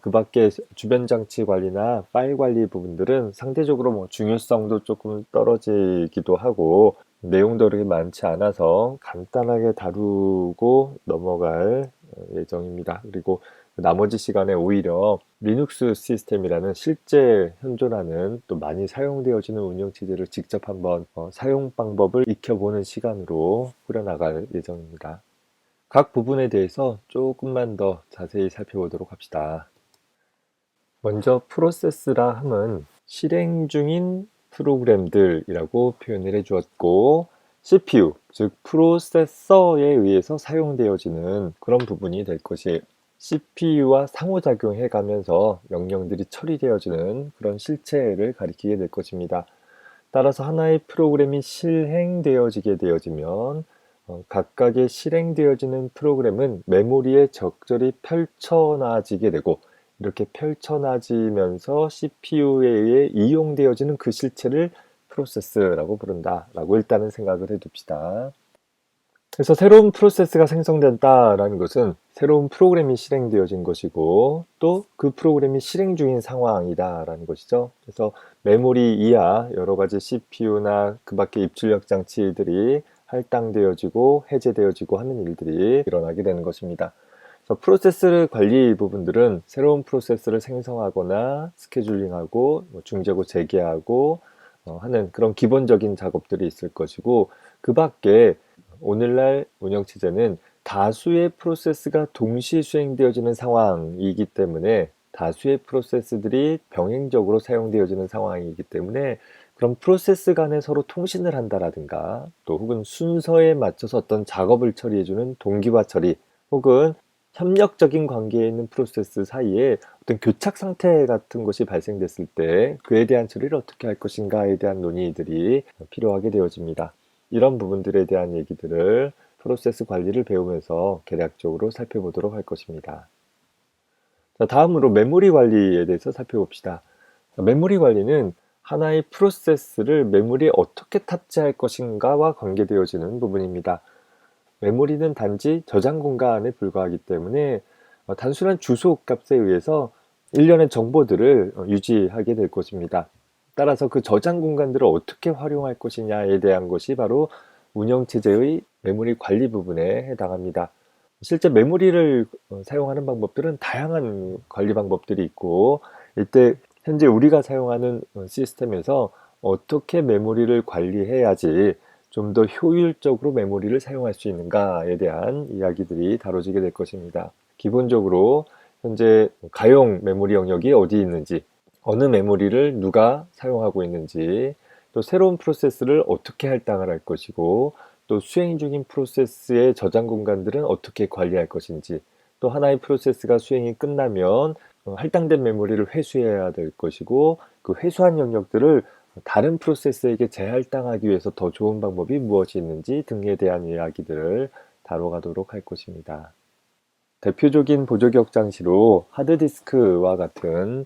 그 밖에 주변 장치 관리나 파일 관리 부분들은 상대적으로 중요성도 조금 떨어지기도 하고 내용도 그렇게 많지 않아서 간단하게 다루고 넘어갈 예정입니다. 그리고 나머지 시간에 오히려 리눅스 시스템이라는 실제 현존하는 또 많이 사용되어지는 운영체제를 직접 한번 사용 방법을 익혀보는 시간으로 꾸려나갈 예정입니다. 각 부분에 대해서 조금만 더 자세히 살펴보도록 합시다. 먼저 프로세스라 함은 실행 중인 프로그램들이라고 표현을 해주었고, CPU, 즉 프로세서에 의해서 사용되어지는 그런 부분이 될 것이에요. CPU와 상호작용해 가면서 명령들이 처리되어지는 그런 실체를 가리키게 될 것입니다. 따라서 하나의 프로그램이 실행되어지게 되어지면 각각의 실행되어지는 프로그램은 메모리에 적절히 펼쳐놔지게 되고, 이렇게 펼쳐놔지면서 CPU에 의해 이용되어지는 그 실체를 프로세스라고 부른다라고 일단은 생각을 해둡시다. 그래서 새로운 프로세스가 생성된다라는 것은 새로운 프로그램이 실행되어진 것이고, 또 그 프로그램이 실행 중인 상황이다라는 것이죠. 그래서 메모리 이하 여러 가지 CPU나 그 밖의 입출력 장치들이 할당되어지고 해제되어지고 하는 일들이 일어나게 되는 것입니다. 그래서 프로세스 관리 부분들은 새로운 프로세스를 생성하거나 스케줄링하고 중재고 재개하고 하는 그런 기본적인 작업들이 있을 것이고, 그 밖에 오늘날 운영체제는 다수의 프로세스가 동시 수행되어지는 상황이기 때문에, 다수의 프로세스들이 병행적으로 사용되어지는 상황이기 때문에 그런 프로세스 간에 서로 통신을 한다라든가, 또 혹은 순서에 맞춰서 어떤 작업을 처리해주는 동기화 처리, 혹은 협력적인 관계에 있는 프로세스 사이에 어떤 교착 상태 같은 것이 발생됐을 때 그에 대한 처리를 어떻게 할 것인가에 대한 논의들이 필요하게 되어집니다. 이런 부분들에 대한 얘기들을 프로세스 관리를 배우면서 개략적으로 살펴보도록 할 것입니다. 자, 다음으로 메모리 관리에 대해서 살펴봅시다. 메모리 관리는 하나의 프로세스를 메모리에 어떻게 탑재할 것인가와 관계되어지는 부분입니다. 메모리는 단지 저장 공간에 불과하기 때문에 단순한 주소 값에 의해서 일련의 정보들을 유지하게 될 것입니다. 따라서 그 저장 공간들을 어떻게 활용할 것이냐에 대한 것이 바로 운영체제의 메모리 관리 부분에 해당합니다. 실제 메모리를 사용하는 방법들은 다양한 관리 방법들이 있고, 이때 현재 우리가 사용하는 시스템에서 어떻게 메모리를 관리해야지 좀 더 효율적으로 메모리를 사용할 수 있는가에 대한 이야기들이 다뤄지게 될 것입니다. 기본적으로 현재 가용 메모리 영역이 어디 있는지, 어느 메모리를 누가 사용하고 있는지, 또 새로운 프로세스를 어떻게 할당을 할 것이고, 또 수행 중인 프로세스의 저장 공간들은 어떻게 관리할 것인지, 또 하나의 프로세스가 수행이 끝나면 할당된 메모리를 회수해야 될 것이고, 그 회수한 영역들을 다른 프로세스에게 재할당하기 위해서 더 좋은 방법이 무엇이 있는지 등에 대한 이야기들을 다뤄가도록 할 것입니다. 대표적인 보조기억 장치로 하드디스크와 같은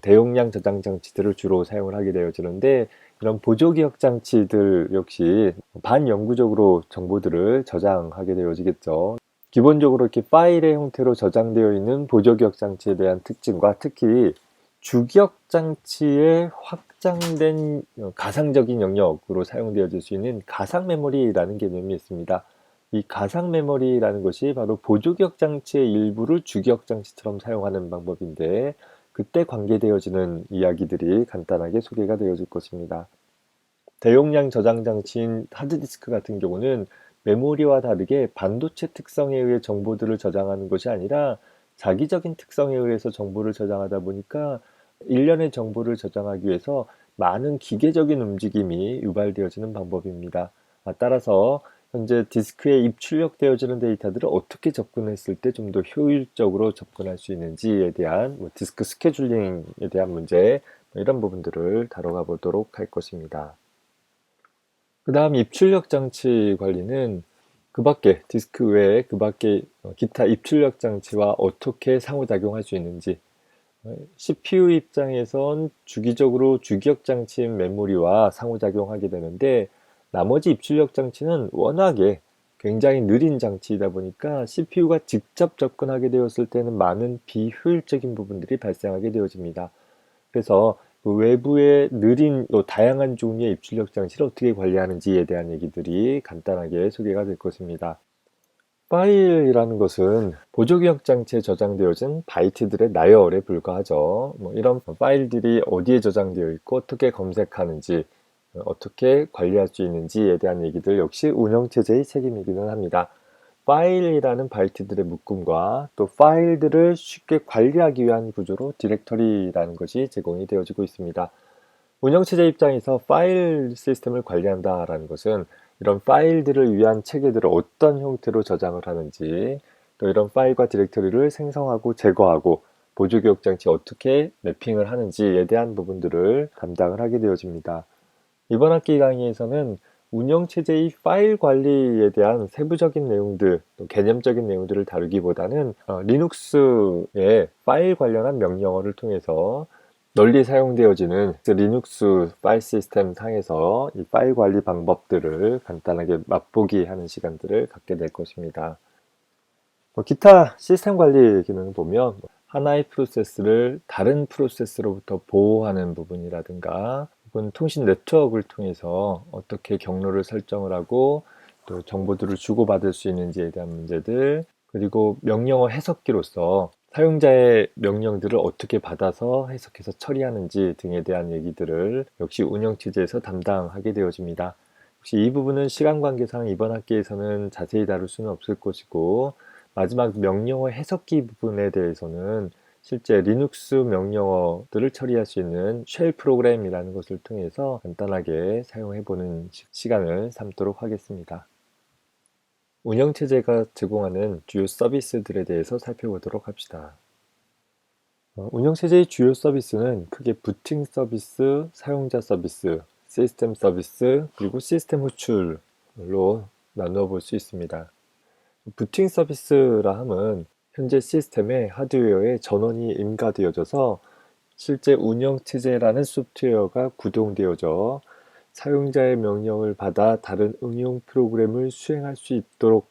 대용량 저장 장치들을 주로 사용을 하게 되어지는데, 이런 보조기억 장치들 역시 반영구적으로 정보들을 저장하게 되어지겠죠. 기본적으로 이렇게 파일의 형태로 저장되어 있는 보조기억 장치에 대한 특징과 특히 주기억 장치의 확장된 가상적인 영역으로 사용되어질 수 있는 가상 메모리라는 개념이 있습니다. 이 가상 메모리라는 것이 바로 보조기억 장치의 일부를 주기억 장치처럼 사용하는 방법인데, 그때 관계되어지는 이야기들이 간단하게 소개가 되어질 것입니다. 대용량 저장 장치인 하드디스크 같은 경우는 메모리와 다르게 반도체 특성에 의해 정보들을 저장하는 것이 아니라 자기적인 특성에 의해서 정보를 저장하다 보니까 일련의 정보를 저장하기 위해서 많은 기계적인 움직임이 유발되어지는 방법입니다. 따라서 현재 디스크에 입출력되어지는 데이터들을 어떻게 접근했을 때 좀 더 효율적으로 접근할 수 있는지에 대한 디스크 스케줄링에 대한 문제, 이런 부분들을 다뤄가 보도록 할 것입니다. 그 다음 입출력 장치 관리는 그 밖에 디스크 외에 그 밖에 기타 입출력 장치와 어떻게 상호작용할 수 있는지, CPU 입장에선 주기적으로 주기억 장치인 메모리와 상호작용하게 되는데, 나머지 입출력 장치는 워낙에 굉장히 느린 장치이다 보니까 CPU가 직접 접근하게 되었을 때는 많은 비효율적인 부분들이 발생하게 되어집니다. 그래서 그 외부의 느린 또 다양한 종류의 입출력 장치를 어떻게 관리하는지에 대한 얘기들이 간단하게 소개가 될 것입니다. 파일이라는 것은 보조기억 장치에 저장되어진 바이트들의 나열에 불과하죠. 이런 파일들이 어디에 저장되어 있고 어떻게 검색하는지, 어떻게 관리할 수 있는지에 대한 얘기들 역시 운영체제의 책임이기는 합니다. 파일이라는 바이트들의 묶음과 또 파일들을 쉽게 관리하기 위한 구조로 디렉터리라는 것이 제공이 되어지고 있습니다. 운영체제 입장에서 파일 시스템을 관리한다라는 것은 이런 파일들을 위한 체계들을 어떤 형태로 저장을 하는지, 또 이런 파일과 디렉터리를 생성하고 제거하고 보조기억 장치에 어떻게 매핑을 하는지에 대한 부분들을 담당을 하게 되어집니다. 이번 학기 강의에서는 운영체제의 파일 관리에 대한 세부적인 내용들, 또 개념적인 내용들을 다루기보다는 리눅스의 파일 관련한 명령어를 통해서 널리 사용되어지는 리눅스 파일 시스템 상에서 이 파일 관리 방법들을 간단하게 맛보기 하는 시간들을 갖게 될 것입니다. 기타 시스템 관리 기능을 보면 하나의 프로세스를 다른 프로세스로부터 보호하는 부분이라든가, 혹은 통신 네트워크를 통해서 어떻게 경로를 설정을 하고 또 정보들을 주고받을 수 있는지에 대한 문제들, 그리고 명령어 해석기로서 사용자의 명령들을 어떻게 받아서 해석해서 처리하는지 등에 대한 얘기들을 역시 운영체제에서 담당하게 되어집니다. 혹시 이 부분은 시간 관계상 이번 학기에서는 자세히 다룰 수는 없을 것이고, 마지막 명령어 해석기 부분에 대해서는 실제 리눅스 명령어들을 처리할 수 있는 쉘 프로그램이라는 것을 통해서 간단하게 사용해보는 시간을 삼도록 하겠습니다. 운영체제가 제공하는 주요 서비스들에 대해서 살펴보도록 합시다. 운영체제의 주요 서비스는 크게 부팅 서비스, 사용자 서비스, 시스템 서비스, 그리고 시스템 호출로 나누어 볼 수 있습니다. 부팅 서비스라 함은 현재 시스템의 하드웨어에 전원이 임가되어져서 실제 운영체제라는 소프트웨어가 구동되어져 사용자의 명령을 받아 다른 응용 프로그램을 수행할 수 있도록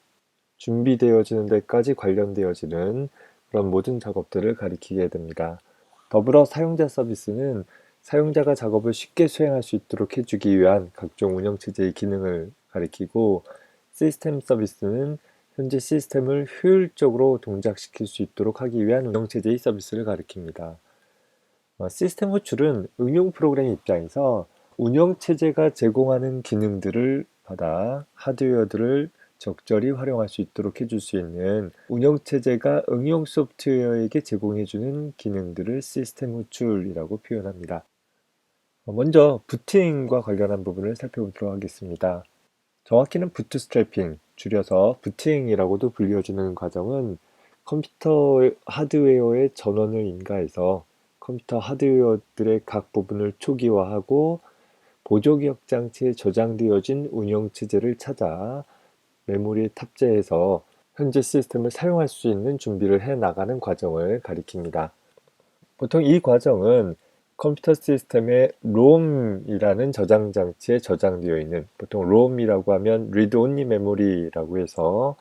준비되어지는 데까지 관련되어지는 그런 모든 작업들을 가리키게 됩니다. 더불어 사용자 서비스는 사용자가 작업을 쉽게 수행할 수 있도록 해주기 위한 각종 운영체제의 기능을 가리키고, 시스템 서비스는 현재 시스템을 효율적으로 동작시킬 수 있도록 하기 위한 운영체제의 서비스를 가리킵니다. 시스템 호출은 응용 프로그램 입장에서 운영체제가 제공하는 기능들을 받아 하드웨어들을 적절히 활용할 수 있도록 해줄 수 있는, 운영체제가 응용 소프트웨어에게 제공해주는 기능들을 시스템 호출이라고 표현합니다. 먼저 부팅과 관련한 부분을 살펴보도록 하겠습니다. 정확히는 부트스트래핑, 줄여서 부팅이라고도 불려주는 과정은 컴퓨터 하드웨어의 전원을 인가해서 컴퓨터 하드웨어들의 각 부분을 초기화하고 보조기억 장치에 저장되어진 운영체제를 찾아 메모리에 탑재해서 현재 시스템을 사용할 수 있는 준비를 해 나가는 과정을 가리킵니다. 보통 이 과정은 컴퓨터 시스템의 ROM이라는 저장 장치에 저장되어 있는, 보통 ROM이라고 하면 Read Only Memory라고 해서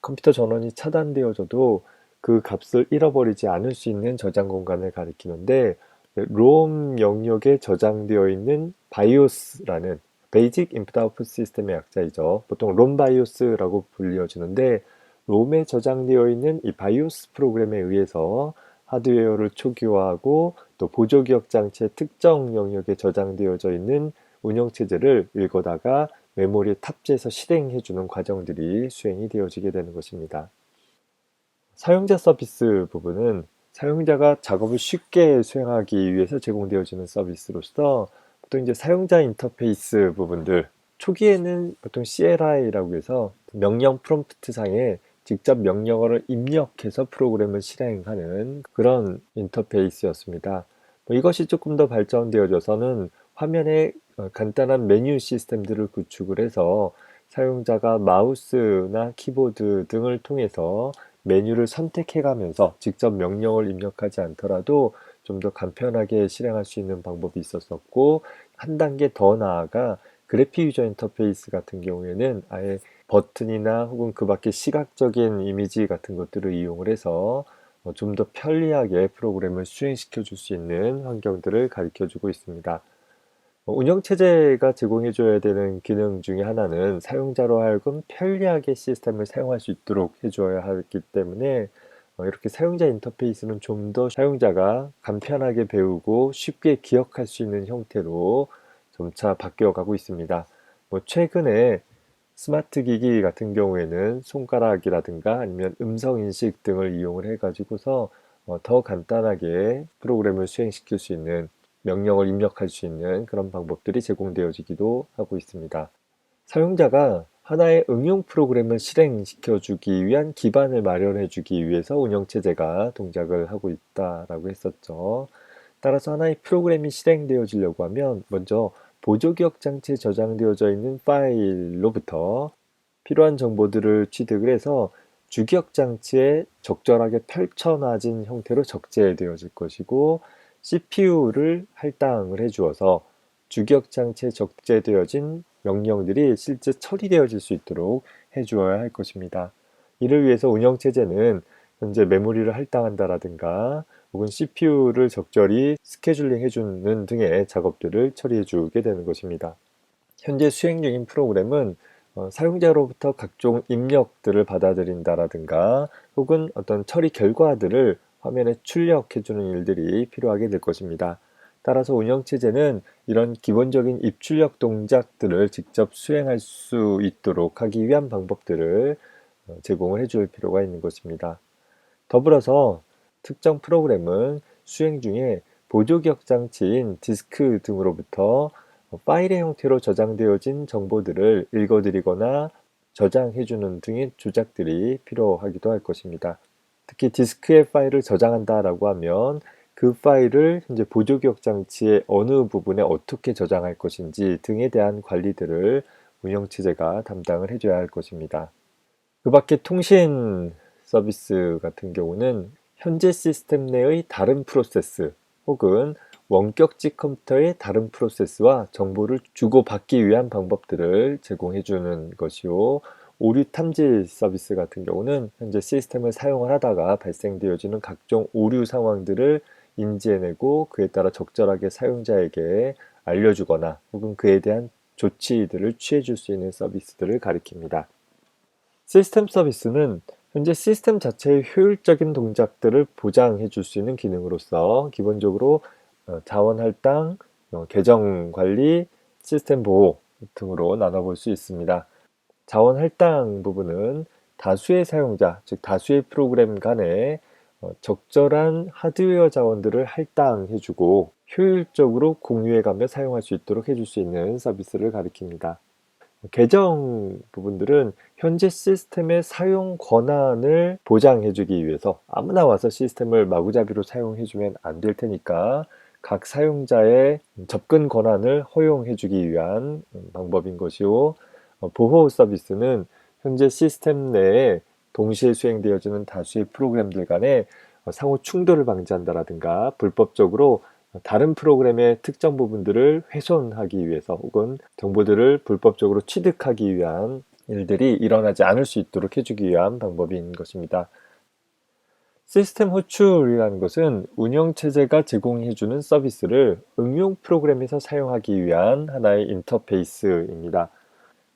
컴퓨터 전원이 차단되어져도 그 값을 잃어버리지 않을 수 있는 저장 공간을 가리키는데, ROM 영역에 저장되어 있는 BIOS라는 Basic Input Output System의 약자이죠. 보통 ROM BIOS라고 불려지는데, 롬에 저장되어 있는 이 BIOS 프로그램에 의해서 하드웨어를 초기화하고 또 보조기억 장치의 특정 영역에 저장되어져 있는 운영체제를 읽어다가 메모리에 탑재해서 실행해주는 과정들이 수행이 되어지게 되는 것입니다. 사용자 서비스 부분은 사용자가 작업을 쉽게 수행하기 위해서 제공되어지는 서비스로서, 보통 이제 사용자 인터페이스 부분들, 초기에는 보통 CLI라고 해서 명령 프롬프트 상에 직접 명령어를 입력해서 프로그램을 실행하는 그런 인터페이스였습니다. 이것이 조금 더 발전되어져서는 화면에 간단한 메뉴 시스템들을 구축을 해서 사용자가 마우스나 키보드 등을 통해서 메뉴를 선택해가면서 직접 명령을 입력하지 않더라도 좀 더 간편하게 실행할 수 있는 방법이 있었었고, 한 단계 더 나아가 그래픽 유저 인터페이스 같은 경우에는 아예 버튼이나 혹은 그 밖에 시각적인 이미지 같은 것들을 이용을 해서 좀 더 편리하게 프로그램을 수행시켜 줄 수 있는 환경들을 가르쳐 주고 있습니다. 운영체제가 제공해줘야 되는 기능 중에 하나는 사용자로 하여금 편리하게 시스템을 사용할 수 있도록 해줘야 하기 때문에, 이렇게 사용자 인터페이스는 좀 더 사용자가 간편하게 배우고 쉽게 기억할 수 있는 형태로 점차 바뀌어가고 있습니다. 최근에 스마트 기기 같은 경우에는 손가락이라든가 아니면 음성 인식 등을 이용을 해가지고서 더 간단하게 프로그램을 수행시킬 수 있는, 명령을 입력할 수 있는 그런 방법들이 제공되어지기도 하고 있습니다. 사용자가 하나의 응용 프로그램을 실행시켜 주기 위한 기반을 마련해 주기 위해서 운영체제가 동작을 하고 있다라고 했었죠. 따라서 하나의 프로그램이 실행되어지려고 하면 먼저 보조기억 장치에 저장되어져 있는 파일로부터 필요한 정보들을 취득을 해서 주기억 장치에 적절하게 펼쳐놔진 형태로 적재되어질 것이고, CPU를 할당을 해주어서 주기억 장치에 적재되어진 명령들이 실제 처리되어질 수 있도록 해주어야 할 것입니다. 이를 위해서 운영체제는 현재 메모리를 할당한다라든가 혹은 CPU를 적절히 스케줄링 해주는 등의 작업들을 처리해 주게 되는 것입니다. 현재 수행 중인 프로그램은 사용자로부터 각종 입력들을 받아들인다라든가 혹은 어떤 처리 결과들을 화면에 출력해주는 일들이 필요하게 될 것입니다. 따라서 운영체제는 이런 기본적인 입출력 동작들을 직접 수행할 수 있도록 하기 위한 방법들을 제공을 해줄 필요가 있는 것입니다. 더불어서 특정 프로그램은 수행 중에 보조기억 장치인 디스크 등으로부터 파일의 형태로 저장되어진 정보들을 읽어드리거나 저장해주는 등의 조작들이 필요하기도 할 것입니다. 특히 디스크에 파일을 저장한다라고 하면 그 파일을 현재 보조기억 장치의 어느 부분에 어떻게 저장할 것인지 등에 대한 관리들을 운영체제가 담당을 해줘야 할 것입니다. 그 밖에 통신 서비스 같은 경우는 현재 시스템 내의 다른 프로세스 혹은 원격지 컴퓨터의 다른 프로세스와 정보를 주고받기 위한 방법들을 제공해 주는 것이요. 오류 탐지 서비스 같은 경우는 현재 시스템을 사용을 하다가 발생되어지는 각종 오류 상황들을 인지해내고 그에 따라 적절하게 사용자에게 알려주거나 혹은 그에 대한 조치들을 취해줄 수 있는 서비스들을 가리킵니다. 시스템 서비스는 현재 시스템 자체의 효율적인 동작들을 보장해 줄 수 있는 기능으로서 기본적으로 자원 할당, 계정 관리, 시스템 보호 등으로 나눠볼 수 있습니다. 자원 할당 부분은 다수의 사용자, 즉 다수의 프로그램 간에 적절한 하드웨어 자원들을 할당해주고 효율적으로 공유해가며 사용할 수 있도록 해줄 수 있는 서비스를 가리킵니다. 계정 부분들은 현재 시스템의 사용 권한을 보장해주기 위해서 아무나 와서 시스템을 마구잡이로 사용해주면 안 될 테니까 각 사용자의 접근 권한을 허용해주기 위한 방법인 것이고, 보호 서비스는 현재 시스템 내에 동시에 수행되어지는 다수의 프로그램들 간에 상호 충돌을 방지한다라든가 불법적으로 다른 프로그램의 특정 부분들을 훼손하기 위해서 혹은 정보들을 불법적으로 취득하기 위한 일들이 일어나지 않을 수 있도록 해주기 위한 방법인 것입니다. 시스템 호출이라는 것은 운영체제가 제공해주는 서비스를 응용 프로그램에서 사용하기 위한 하나의 인터페이스입니다.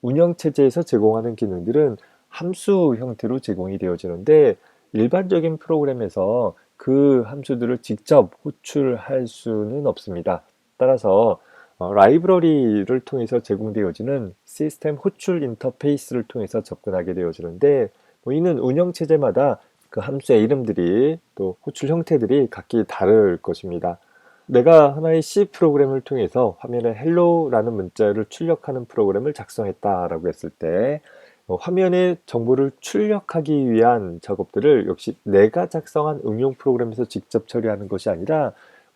운영체제에서 제공하는 기능들은 함수 형태로 제공이 되어지는데 일반적인 프로그램에서 그 함수들을 직접 호출할 수는 없습니다. 따라서 라이브러리를 통해서 제공되어지는 시스템 호출 인터페이스를 통해서 접근하게 되어지는데 이는 운영체제마다 그 함수의 이름들이 또 호출 형태들이 각기 다를 것입니다. 내가 하나의 C 프로그램을 통해서 화면에 hello라는 문자를 출력하는 프로그램을 작성했다라고 했을 때 화면에 정보를 출력하기 위한 작업들을 역시 내가 작성한 응용 프로그램에서 직접 처리하는 것이 아니라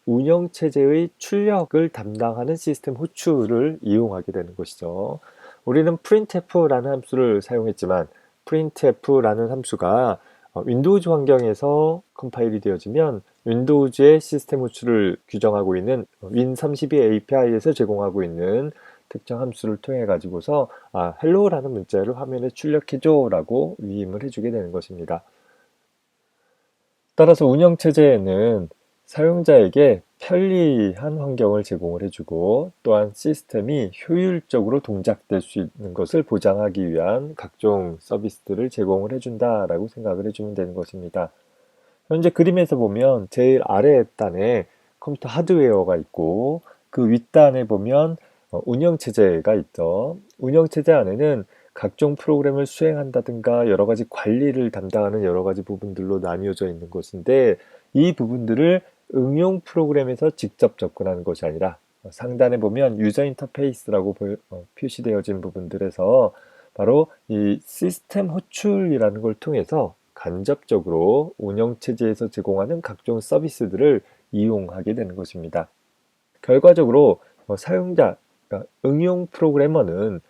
운영체제의 출력을 담당하는 시스템 호출을 이용하게 되는 것이죠. 우리는 printf라는 함수를 사용했지만 printf라는 함수가 윈도우즈 환경에서 컴파일이 되어지면 윈도우즈의 시스템 호출을 규정하고 있는 win32 API에서 제공하고 있는 특정 함수를 통해 가지고서 hello라는 문자를 화면에 출력해줘 라고 위임을 해주게 되는 것입니다. 따라서 운영체제에는 사용자에게 편리한 환경을 제공을 해주고 또한 시스템이 효율적으로 동작될 수 있는 것을 보장하기 위한 각종 서비스들을 제공을 해준다라고 생각을 해주면 되는 것입니다. 현재 그림에서 보면 제일 아래 단에 컴퓨터 하드웨어가 있고 그 윗단에 보면 운영체제가 있죠. 운영체제 안에는 각종 프로그램을 수행한다든가 여러 가지 관리를 담당하는 여러 가지 부분들로 나뉘어져 있는 것인데 이 부분들을 응용 프로그램에서 직접 접근하는 것이 아니라 상단에 보면 유저 인터페이스라고 표시되어진 부분들에서 바로 이 시스템 호출이라는 걸 통해서 간접적으로 운영체제에서 제공하는 각종 서비스들을 이용하게 되는 것입니다. 결과적으로 사용자, 그러니까 응용 프로그래머는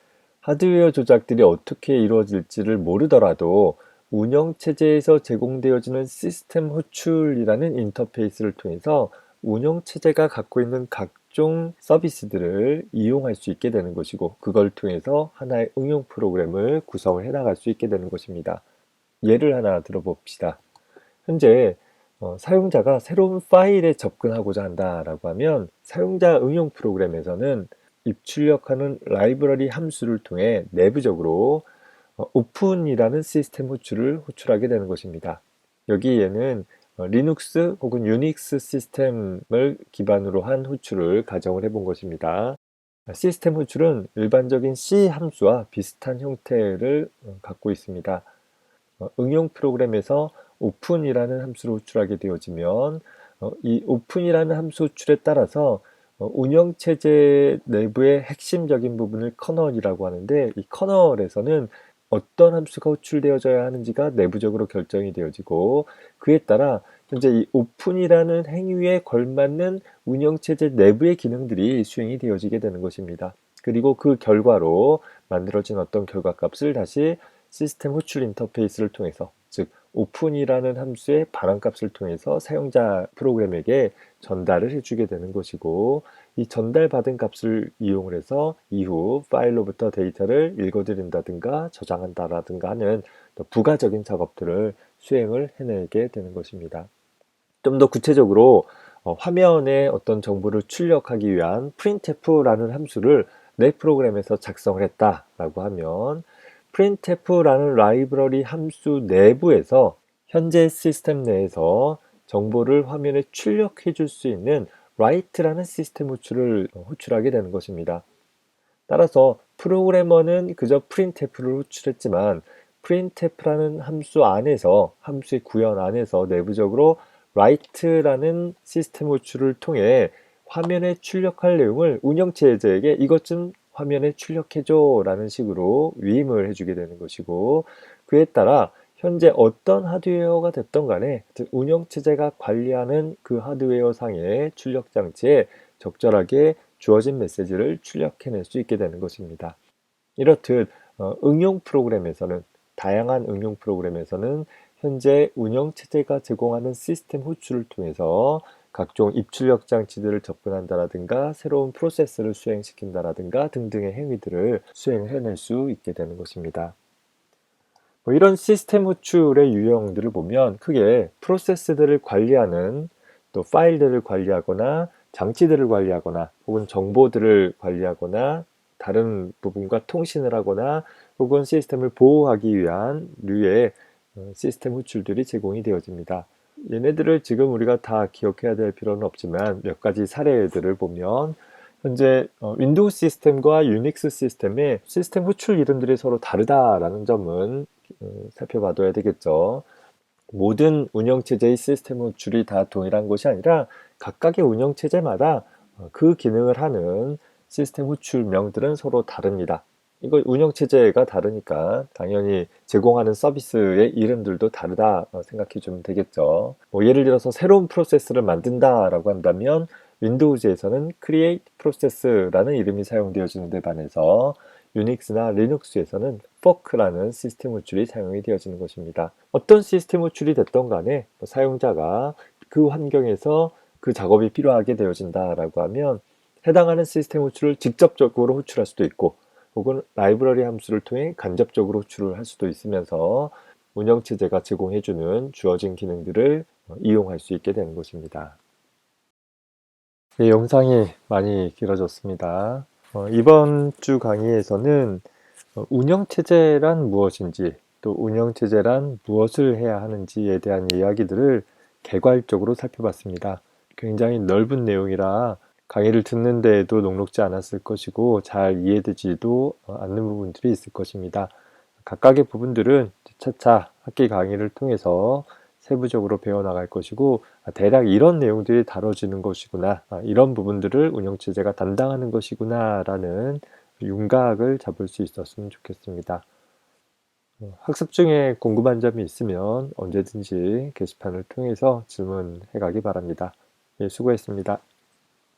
하드웨어 조작들이 어떻게 이루어질지를 모르더라도 운영체제에서 제공되어지는 시스템 호출이라는 인터페이스를 통해서 운영체제가 갖고 있는 각종 서비스들을 이용할 수 있게 되는 것이고 그걸 통해서 하나의 응용 프로그램을 구성을 해나갈 수 있게 되는 것입니다. 예를 하나 들어봅시다. 현재 사용자가 새로운 파일에 접근하고자 한다라고 하면 사용자 응용 프로그램에서는 입출력하는 라이브러리 함수를 통해 내부적으로 오픈이라는 시스템 호출을 호출하게 되는 것입니다. 여기에는 리눅스 혹은 유닉스 시스템을 기반으로 한 호출을 가정을 해본 것입니다. 시스템 호출은 일반적인 C 함수와 비슷한 형태를 갖고 있습니다. 응용 프로그램에서 오픈이라는 함수를 호출하게 되어지면 이 오픈이라는 함수 호출에 따라서 운영체제 내부의 핵심적인 부분을 커널이라고 하는데 이 커널에서는 어떤 함수가 호출되어져야 하는지가 내부적으로 결정이 되어지고 그에 따라 현재 이 오픈이라는 행위에 걸맞는 운영체제 내부의 기능들이 수행이 되어지게 되는 것입니다. 그리고 그 결과로 만들어진 어떤 결과값을 다시 시스템 호출 인터페이스를 통해서 즉 오픈이라는 함수의 반환값을 통해서 사용자 프로그램에게 전달을 해주게 되는 것이고 이 전달받은 값을 이용을 해서 이후 파일로부터 데이터를 읽어드린다든가 저장한다라든가 하는 부가적인 작업들을 수행을 해내게 되는 것입니다. 좀 더 구체적으로 화면에 어떤 정보를 출력하기 위한 printf라는 함수를 내 프로그램에서 작성을 했다라고 하면 printf라는 라이브러리 함수 내부에서 현재 시스템 내에서 정보를 화면에 출력해 줄 수 있는 write라는 시스템 호출을 호출하게 되는 것입니다. 따라서 프로그래머는 그저 printf를 호출했지만 printf라는 함수 안에서 함수의 구현 안에서 내부적으로 write라는 시스템 호출을 통해 화면에 출력할 내용을 운영체제에게 이것 좀 화면에 출력해줘 라는 식으로 위임을 해주게 되는 것이고, 그에 따라 현재 어떤 하드웨어가 됐던 간에 운영체제가 관리하는 그 하드웨어 상의 출력 장치에 적절하게 주어진 메시지를 출력해낼 수 있게 되는 것입니다. 이렇듯 응용 프로그램에서는 다양한 응용 프로그램에서는 현재 운영체제가 제공하는 시스템 호출을 통해서 각종 입출력 장치들을 접근한다라든가 새로운 프로세스를 수행시킨다라든가 등등의 행위들을 수행해낼 수 있게 되는 것입니다. 이런 시스템 호출의 유형들을 보면 크게 프로세스들을 관리하는, 또 파일들을 관리하거나 장치들을 관리하거나 혹은 정보들을 관리하거나 다른 부분과 통신을 하거나 혹은 시스템을 보호하기 위한 류의 시스템 호출들이 제공이 되어집니다. 얘네들을 지금 우리가 다 기억해야 될 필요는 없지만 몇 가지 사례들을 보면 현재 윈도우 시스템과 유닉스 시스템의 시스템 호출 이름들이 서로 다르다라는 점은 살펴봐둬야 되겠죠. 모든 운영체제의 시스템 호출이 다 동일한 것이 아니라 각각의 운영체제마다 그 기능을 하는 시스템 호출명들은 서로 다릅니다. 이거 운영체제가 다르니까 당연히 제공하는 서비스의 이름들도 다르다 생각해 주면 되겠죠. 예를 들어서 새로운 프로세스를 만든다라고 한다면 윈도우즈에서는 create process라는 이름이 사용되어지는 데 반해서 유닉스나 리눅스에서는 fork라는 시스템 호출이 사용이 되어지는 것입니다. 어떤 시스템 호출이 됐던 간에 사용자가 그 환경에서 그 작업이 필요하게 되어진다라고 하면 해당하는 시스템 호출을 직접적으로 호출할 수도 있고 혹은 라이브러리 함수를 통해 간접적으로 호출을 할 수도 있으면서 운영체제가 제공해주는 주어진 기능들을 이용할 수 있게 되는 것입니다. 네, 영상이 많이 길어졌습니다. 이번 주 강의에서는 운영체제란 무엇인지 또 운영체제란 무엇을 해야 하는지에 대한 이야기들을 개괄적으로 살펴봤습니다. 굉장히 넓은 내용이라 강의를 듣는 데에도 녹록지 않았을 것이고 잘 이해되지도 않는 부분들이 있을 것입니다. 각각의 부분들은 차차 학기 강의를 통해서 세부적으로 배워나갈 것이고 대략 이런 내용들이 다뤄지는 것이구나, 이런 부분들을 운영체제가 담당하는 것이구나 라는 윤곽을 잡을 수 있었으면 좋겠습니다. 학습 중에 궁금한 점이 있으면 언제든지 게시판을 통해서 질문해 가기 바랍니다. 예, 수고했습니다.